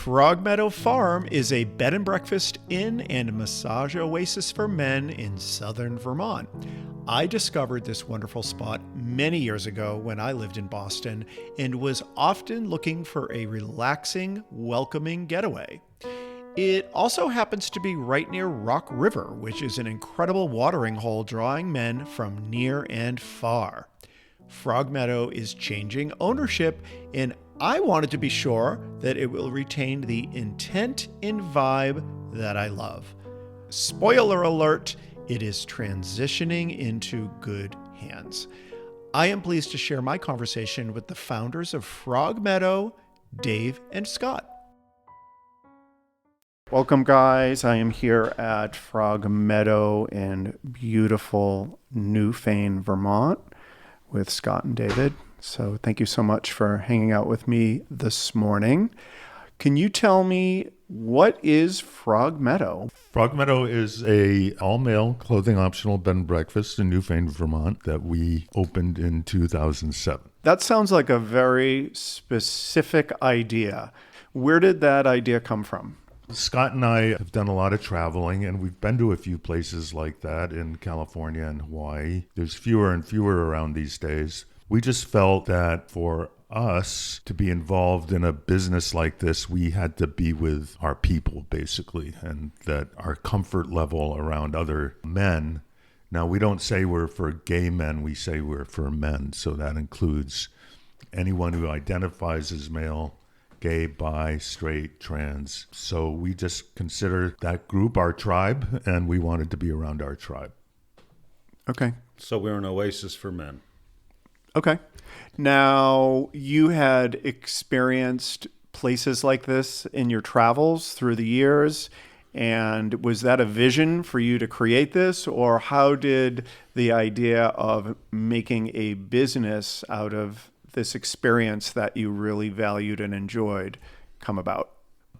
Frog Meadow Farm is a bed and breakfast inn and massage oasis for men in southern Vermont. I discovered this wonderful spot many years ago when I lived in Boston and was often looking for a relaxing, welcoming getaway. It also happens to be right near Rock River, which is an incredible watering hole drawing men from near and far. Frog Meadow is changing ownership, and I wanted to be sure that it will retain the intent and vibe that I love. Spoiler alert, it is transitioning into good hands. I am pleased to share my conversation with the founders of Frog Meadow, Dave and Scott. Welcome, guys. I am here at Frog Meadow in beautiful Newfane, Vermont, with Scott and David. So thank you so much for hanging out with me this morning. Can you tell me, what is Frog Meadow? Frog Meadow is a all-male clothing optional bed and breakfast in Newfane, Vermont that we opened in 2007. That sounds like a very specific idea. Where did that idea come from? Scott and I have done a lot of traveling, and we've been to a few places like that in California and Hawaii. There's fewer and fewer around these days. We just felt that for us to be involved in a business like this, we had to be with our people, basically, and that our comfort level around other men. Now, we don't say we're for gay men, we say we're for men. So that includes anyone who identifies as male, gay, bi, straight, trans. So we just consider that group our tribe, and we wanted to be around our tribe. Okay. So we're an oasis for men. Okay. Now, you had experienced places like this in your travels through the years, and was that a vision for you to create this, or how did the idea of making a business out of this experience that you really valued and enjoyed come about?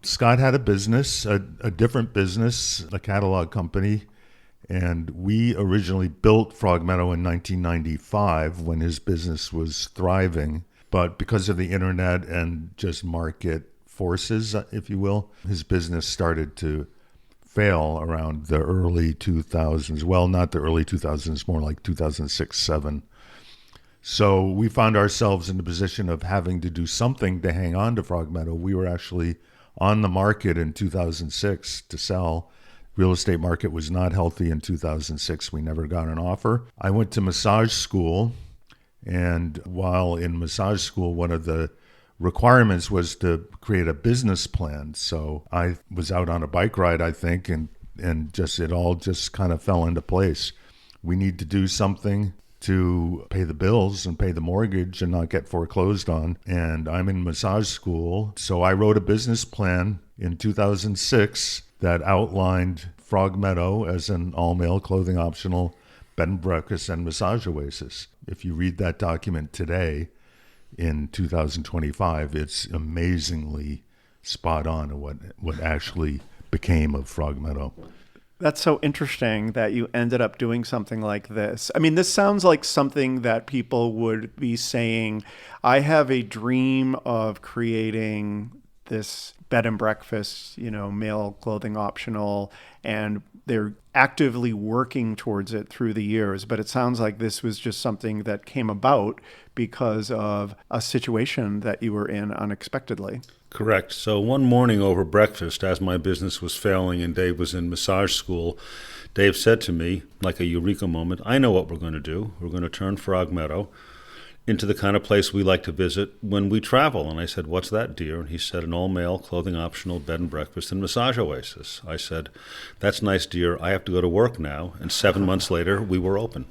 Scott had a business, a different business, a catalog company. And we originally built Frog Meadow in 1995 when his business was thriving. But because of the internet and just market forces, if you will, his business started to fail around the early 2000s. Well, not the early 2000s, more like 2006, 7. So we found ourselves in the position of having to do something to hang on to Frog Meadow. We were actually on the market in 2006 to sell. Real estate market was not healthy in 2006. We never got an offer. I went to massage school, and while in massage school, one of the requirements was to create a business plan. So I was out on a bike ride, I think, and just it all just kind of fell into place. We need to do something to pay the bills and pay the mortgage and not get foreclosed on. And I'm in massage school. So I wrote a business plan in 2006 that outlined Frog Meadow as an all-male clothing optional bed and breakfast and massage oasis. If you read that document today in 2025, it's amazingly spot on to what actually became of Frog Meadow. That's so interesting that you ended up doing something like this. I mean, this sounds like something that people would be saying, I have a dream of creating this bed and breakfast, male clothing optional, and they're actively working towards it through the years. But it sounds like this was just something that came about because of a situation that you were in unexpectedly. Correct. So one morning over breakfast, as my business was failing and Dave was in massage school, Dave said to me, like a eureka moment, I know what we're going to do. We're going to turn Frog Meadow into the kind of place we like to visit when we travel. And I said, what's that, dear? And he said, an all-male clothing optional bed and breakfast and massage oasis. I said, that's nice, dear. I have to go to work now. And 7 months later, we were open.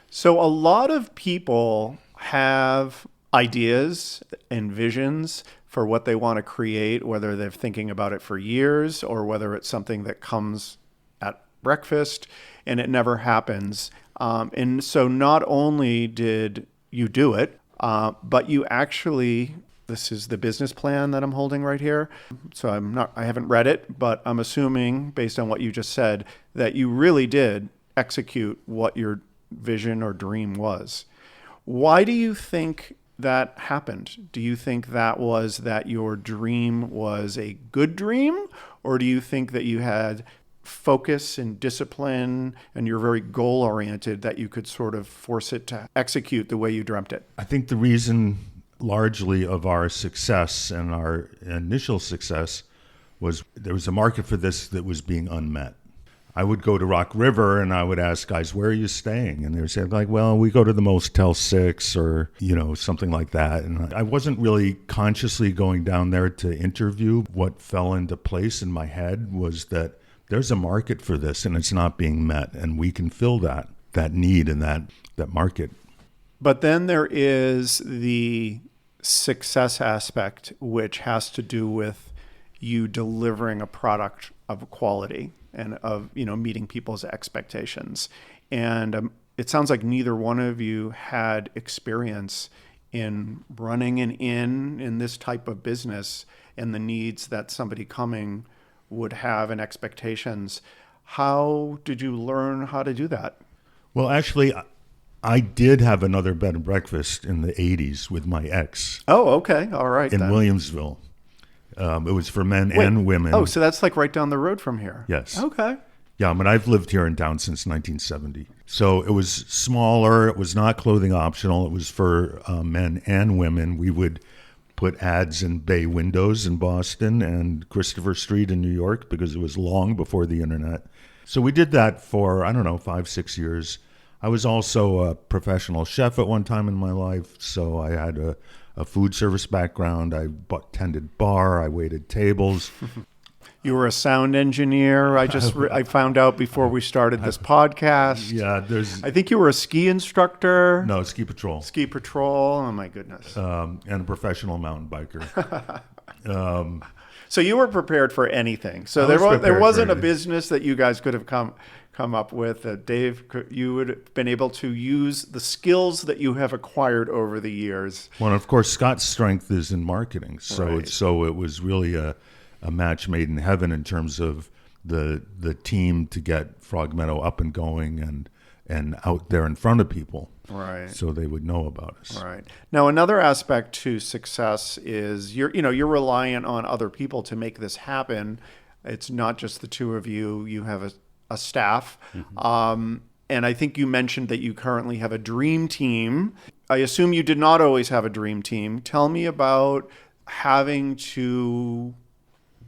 So a lot of people have ideas and visions for what they want to create, whether they're thinking about it for years or whether it's something that comes at breakfast and it never happens. And so not only did you do it, but you actually, this is the business plan that I'm holding right here. So I haven't read it, but I'm assuming based on what you just said that you really did execute what your vision or dream was. Why do you think that happened? Do you think that was that your dream was a good dream, or do you think that you had focus and discipline and you're very goal oriented that you could sort of force it to execute the way you dreamt it? I think the reason largely of our success and our initial success was there was a market for this that was being unmet. I would go to Rock River and I would ask guys, where are you staying? And they would say, like, well, we go to the Motel 6 or, something like that. And I wasn't really consciously going down there to interview. What fell into place in my head was that there's a market for this and it's not being met. And we can fill that need and that market. But then there is the success aspect, which has to do with you delivering a product of quality and of meeting people's expectations. And it sounds like neither one of you had experience in running an inn in this type of business and the needs that somebody coming would have and expectations. How did you learn how to do that? Well, actually, I did have another bed and breakfast in the 80s with my ex. Oh, okay. All right. In Williamsville. It was for men and women. Oh, so that's like right down the road from here. Yes. Okay. Yeah, I've lived here in town since 1970. So it was smaller. It was not clothing optional. It was for men and women. We would put ads in bay windows in Boston and Christopher Street in New York because it was long before the internet. So we did that for, 5-6 years. I was also a professional chef at one time in my life, so I had a food service background. I tended bar. I waited tables. You were a sound engineer. I found out before we started this podcast. Yeah, I think you were a ski instructor. No, ski patrol. Ski patrol. Oh my goodness. And a professional mountain biker. So you were prepared for anything. So there wasn't a business that you guys could have come up with. Dave, you would have been able to use the skills that you have acquired over the years. Well, of course, Scott's strength is in marketing. So Right. so it was really a match made in heaven in terms of the team to get Frog Meadow up and going and out there in front of people. Right. So they would know about us. Right. Now, another aspect to success is you're reliant on other people to make this happen. It's not just the two of you. You have a staff. Mm-hmm. And I think you mentioned that you currently have a dream team. I assume you did not always have a dream team. Tell me about having to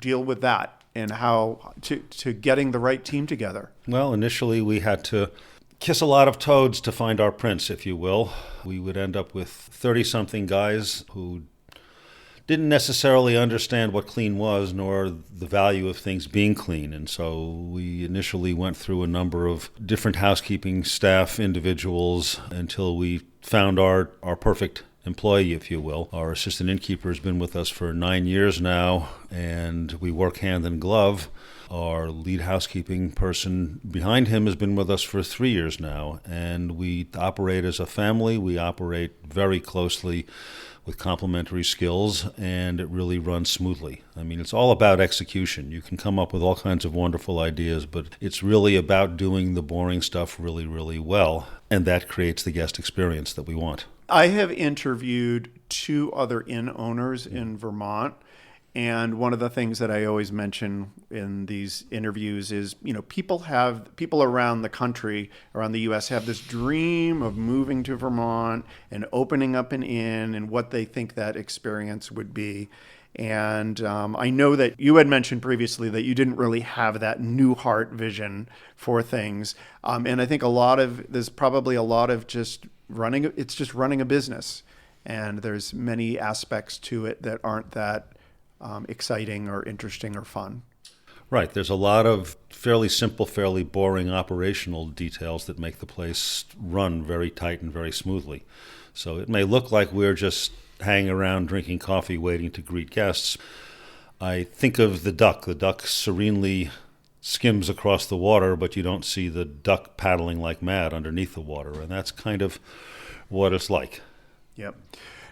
deal with that and how to getting the right team together. Well, initially we had to kiss a lot of toads to find our prince, if you will. We would end up with 30-something guys who didn't necessarily understand what clean was nor the value of things being clean. And so we initially went through a number of different housekeeping staff individuals until we found our perfect employee, if you will. Our assistant innkeeper has been with us for 9 years now, and we work hand in glove. Our lead housekeeping person behind him has been with us for 3 years now, and we operate as a family. We operate very closely with complementary skills, and it really runs smoothly. I mean, it's all about execution. You can come up with all kinds of wonderful ideas, but it's really about doing the boring stuff really, really well, and that creates the guest experience that we want. I have interviewed 2 other inn owners in Vermont. And one of the things that I always mention in these interviews is, people around the country, around the U.S., have this dream of moving to Vermont and opening up an inn and what they think that experience would be. And I know that you had mentioned previously that you didn't really have that new heart vision for things. And I think there's probably a lot of just running a business. And there's many aspects to it that aren't that exciting or interesting or fun. Right. There's a lot of fairly simple, fairly boring operational details that make the place run very tight and very smoothly. So it may look like we're just hanging around drinking coffee waiting to greet guests. I think of the duck. The duck serenely skims across the water, but you don't see the duck paddling like mad underneath the water. And that's kind of what it's like. Yep.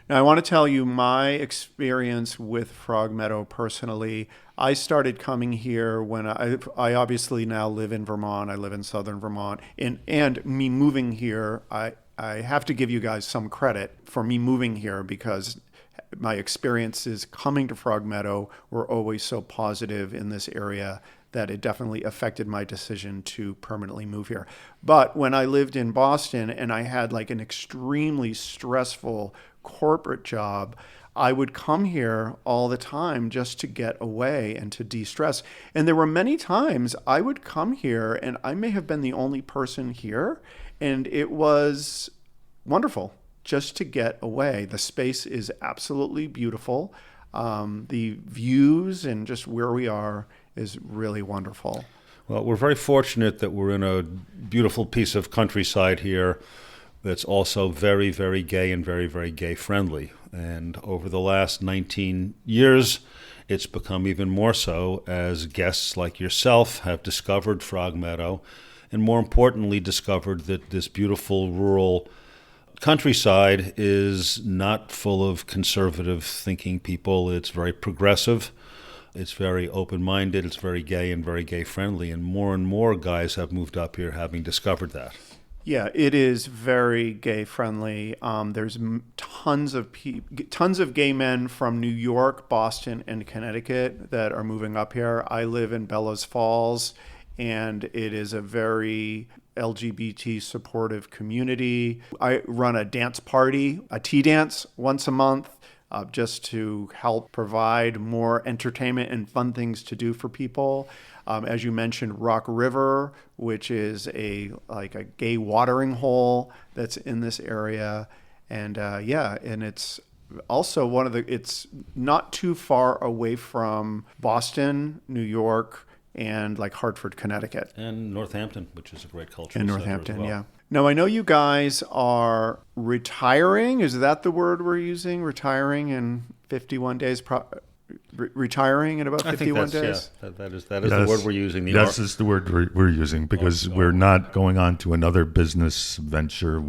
Now, I want to tell you my experience with Frog Meadow personally. I started coming here when I obviously now live in Vermont. I live in southern Vermont. And me moving here, I have to give you guys some credit for me moving here because my experiences coming to Frog Meadow were always so positive in this area that it definitely affected my decision to permanently move here. But when I lived in Boston and I had like an extremely stressful corporate job, I would come here all the time just to get away and to de-stress. And there were many times I would come here and I may have been the only person here, and it was wonderful just to get away. The space is absolutely beautiful. The views and just where we are is really wonderful. Well, we're very fortunate that we're in a beautiful piece of countryside here that's also very, very gay and very, very gay friendly. And over the last 19 years, it's become even more so as guests like yourself have discovered Frog Meadow, and more importantly, discovered that this beautiful rural countryside is not full of conservative thinking people. It's very progressive. It's very open-minded. It's very gay and very gay friendly. And more guys have moved up here having discovered that. Yeah, it is very gay friendly. There's tons of gay men from New York, Boston, and Connecticut that are moving up here. I live in Bellows Falls, and it is a very LGBT supportive community. I run a dance party, a tea dance once a month, just to help provide more entertainment and fun things to do for people. As you mentioned, Rock River, which is a gay watering hole that's in this area. And and it's also it's not too far away from Boston, New York, and like Hartford, Connecticut. And Northampton, which is a great cultural In center Northampton, as well. yeah. Now, I know you guys are retiring. Is that the word we're using? Retiring in 51 days? Retiring in about 51 days? Yeah, that is the word we're using. This is the word we're using because we're not going on to another business venture.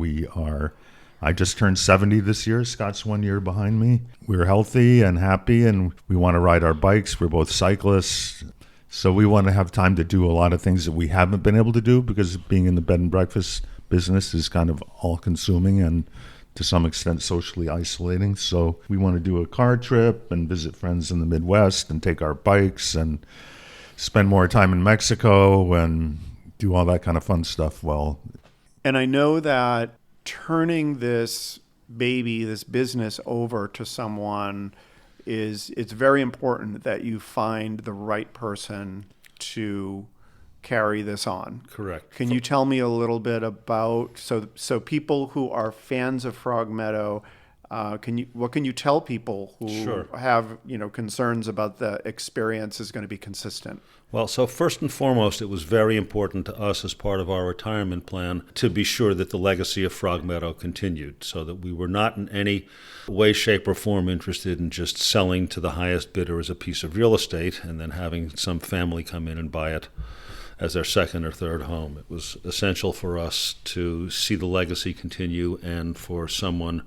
I just turned 70 this year. Scott's 1 year behind me. We're healthy and happy, and we want to ride our bikes. We're both cyclists. So we want to have time to do a lot of things that we haven't been able to do because being in the bed and breakfast business is kind of all-consuming and to some extent socially isolating. So we want to do a car trip and visit friends in the Midwest and take our bikes and spend more time in Mexico and do all that kind of fun stuff. And I know that turning this business over to someone it's very important that you find the right person to carry this on. Correct. Can you tell me a little bit about so people who are fans of Frog Meadow, what can you tell people who have concerns about the experience is going to be consistent? Well, so first and foremost, it was very important to us as part of our retirement plan to be sure that the legacy of Frog Meadow continued, so that we were not in any way, shape, or form interested in just selling to the highest bidder as a piece of real estate and then having some family come in and buy it as their second or third home. It was essential for us to see the legacy continue and for someone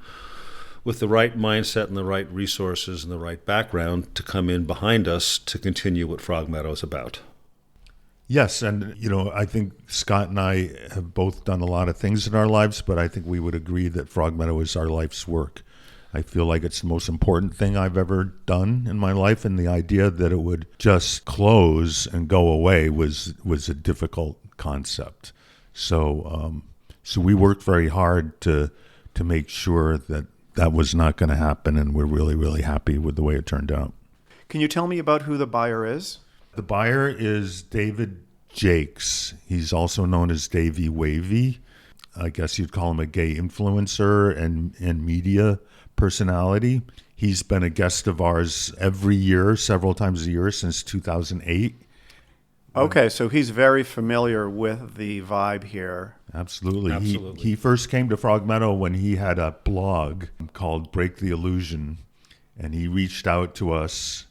with the right mindset and the right resources and the right background to come in behind us to continue what Frog Meadow is about. Yes, and I think Scott and I have both done a lot of things in our lives, but I think we would agree that Frog Meadow is our life's work. I feel like it's the most important thing I've ever done in my life, and the idea that it would just close and go away was a difficult concept. So we worked very hard to make sure that was not going to happen, and we're really, really happy with the way it turned out. Can you tell me about who the buyer is? The buyer is David Jakes. He's also known as Davey Wavy. I guess you'd call him a gay influencer and media personality. He's been a guest of ours every year, several times a year since 2008. Okay, so he's very familiar with the vibe here. Absolutely. He first came to Frog Meadow when he had a blog called Break the Illusion, and he reached out to us.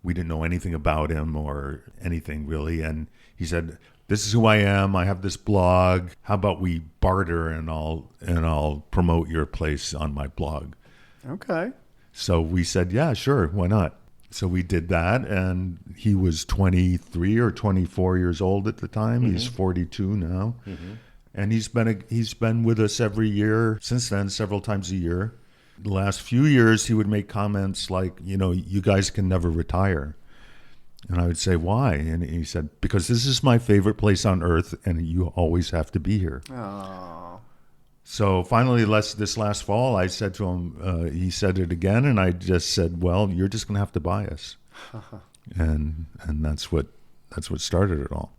We didn't know anything about him or anything really, and he said, "This is who I am. I have this blog. How about we barter and I'll promote your place on my blog?" Okay. So we said, "Yeah, sure, why not?" So we did that, and he was 23 or 24 years old at the time. Mm-hmm. He's 42 now. Mm-hmm. And he's been with us every year since then, several times a year. The last few years, he would make comments like, you guys can never retire. And I would say, why? And he said, because this is my favorite place on earth, and you always have to be here. Oh. So finally, this last fall, I said to him, he said it again, and I just said, well, you're just going to have to buy us. and that's what started it all.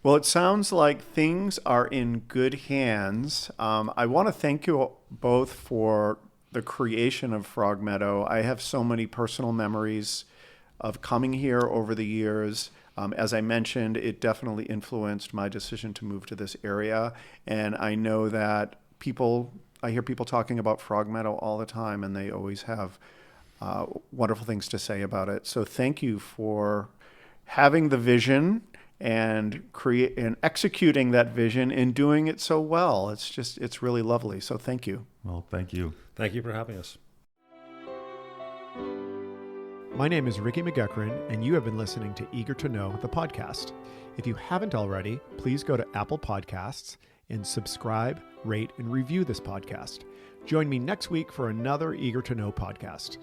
Well, it sounds like things are in good hands. I want to thank you both for the creation of Frog Meadow. I have so many personal memories of coming here over the years. As I mentioned, it definitely influenced my decision to move to this area. And I know that I hear people talking about Frog Meadow all the time, and they always have wonderful things to say about it. So thank you for having the vision and executing that vision and doing it so well. It's really lovely. So thank you. Well, thank you. Thank you for having us. My name is Ricky McGuckran, and you have been listening to Eager to Know, the podcast. If you haven't already, please go to Apple Podcasts and subscribe, rate, and review this podcast. Join me next week for another Eager to Know podcast.